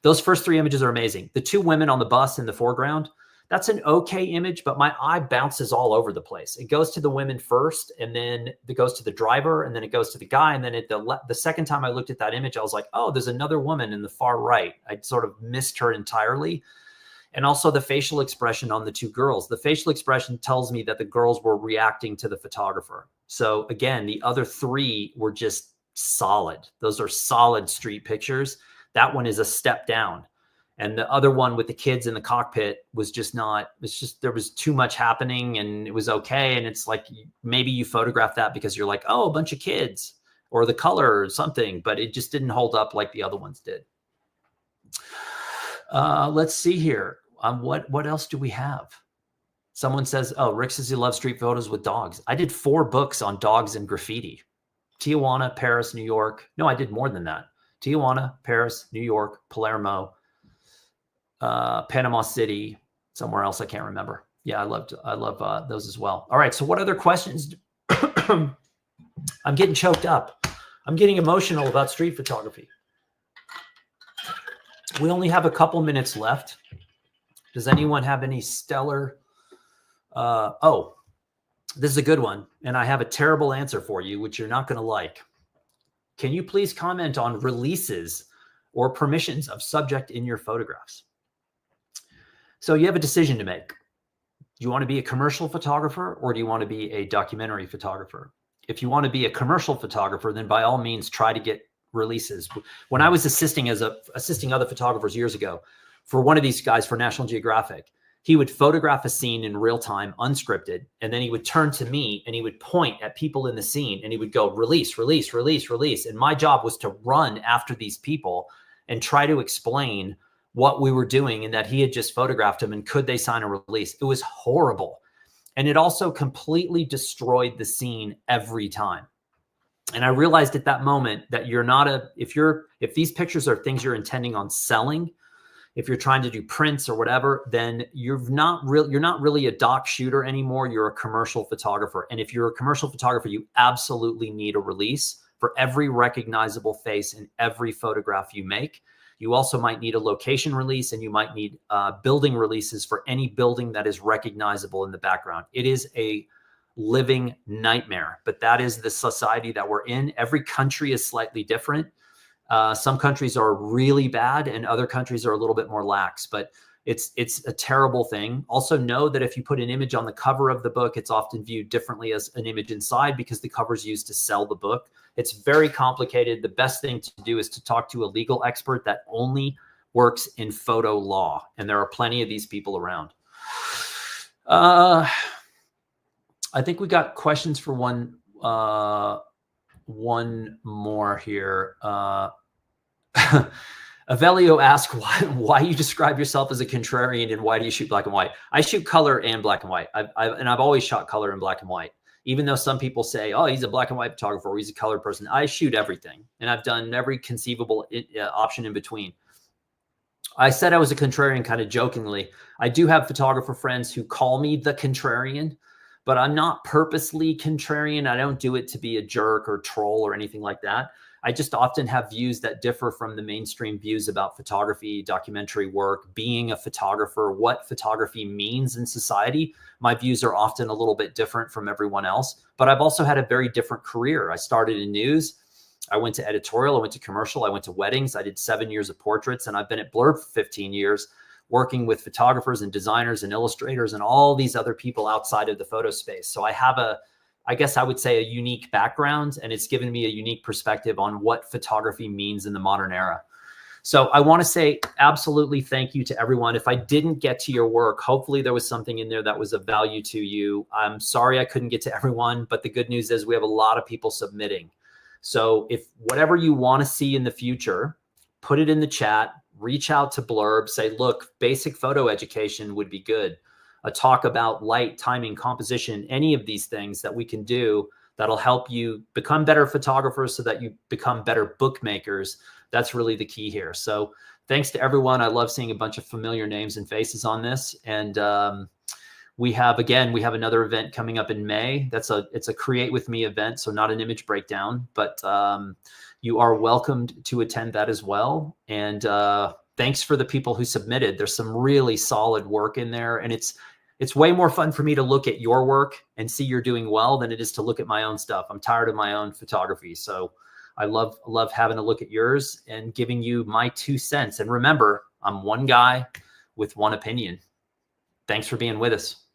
those first 3 images are amazing. The 2 women on the bus in the foreground, that's an okay image, but my eye bounces all over the place. It goes to the women first, and then it goes to the driver, and then it goes to the guy. And then the second time I looked at that image, I was like, oh, there's another woman in the far right. I sort of missed her entirely. And also the facial expression on the 2 girls. The facial expression tells me that the girls were reacting to the photographer. So again, the other 3 were just solid. Those are solid street pictures. That one is a step down. And the other one with the kids in the cockpit was just not, it's just, there was too much happening and it was okay. And it's like, maybe you photograph that because you're like, oh, a bunch of kids or the color or something, but it just didn't hold up like the other ones did. Let's see here. What else do we have? Someone says, oh, Rick says he loves street photos with dogs. I did 4 books on dogs and graffiti. Tijuana, Paris, New York. No, I did more than that. Tijuana, Paris, New York, Palermo, Panama City, somewhere else I can't remember. Yeah, I love those as well. All right, so what other questions? I'm getting choked up. I'm getting emotional about street photography. We only have a couple minutes left. Does anyone have any stellar? Oh, this is a good one, and I have a terrible answer for you, which you're not going to like. Can you please comment on releases or permissions of subject in your photographs? So you have a decision to make. Do you want to be a commercial photographer or do you want to be a documentary photographer? If you want to be a commercial photographer, then by all means, try to get releases. When I was assisting other photographers years ago for one of these guys for National Geographic, he would photograph a scene in real time, unscripted, and then he would turn to me and he would point at people in the scene and he would go, release, release, release, release. And my job was to run after these people and try to explain what we were doing and that he had just photographed them and could they sign a release. It was horrible. And it also completely destroyed the scene every time. And I realized at that moment that you're not if these pictures are things you're intending on selling, if you're trying to do prints or whatever, then you're not really a doc shooter anymore. You're a commercial photographer. And if you're a commercial photographer, you absolutely need a release for every recognizable face in every photograph you make. You also might need a location release, and you might need building releases for any building that is recognizable in the background. It is a living nightmare, but that is the society that we're in. Every country is slightly different. Some countries are really bad and other countries are a little bit more lax, but it's a terrible thing. Also know that if you put an image on the cover of the book, it's often viewed differently as an image inside because the cover is used to sell the book. It's very complicated. The best thing to do is to talk to a legal expert that only works in photo law. And there are plenty of these people around. I think we got questions for one more here. Avelio asked why you describe yourself as a contrarian and why do you shoot black and white? I shoot color and black and white. I've always shot color and black and white. Even though some people say, oh, he's a black and white photographer or he's a color person, I shoot everything. And I've done every conceivable option in between. I said I was a contrarian kind of jokingly. I do have photographer friends who call me the contrarian, but I'm not purposely contrarian. I don't do it to be a jerk or troll or anything like that. I just often have views that differ from the mainstream views about photography, documentary work, being a photographer, what photography means in society. My views are often a little bit different from everyone else, but I've also had a very different career. I started in news. I went to editorial. I went to commercial. I went to weddings. I did 7 years of portraits, and I've been at Blurb for 15 years, working with photographers and designers and illustrators and all these other people outside of the photo space. So I have I guess I would say a unique background, and it's given me a unique perspective on what photography means in the modern era. So I want to say absolutely thank you to everyone. If I didn't get to your work, hopefully there was something in there that was of value to you. I'm sorry I couldn't get to everyone, but the good news is we have a lot of people submitting. So if whatever you want to see in the future, put it in the chat, reach out to Blurb, say, look, basic photo education would be good. a talk about light, timing, composition, any of these things that we can do that'll help you become better photographers so that you become better bookmakers. That's really the key here. So thanks to everyone. I love seeing a bunch of familiar names and faces on this. And we have another event coming up in May. It's a Create With Me event, so not an image breakdown, but you are welcomed to attend that as well. And thanks for the people who submitted. There's some really solid work in there, and it's way more fun for me to look at your work and see you're doing well than it is to look at my own stuff. I'm tired of my own photography, so I love having a look at yours and giving you my 2 cents. And remember, I'm one guy with one opinion. Thanks for being with us.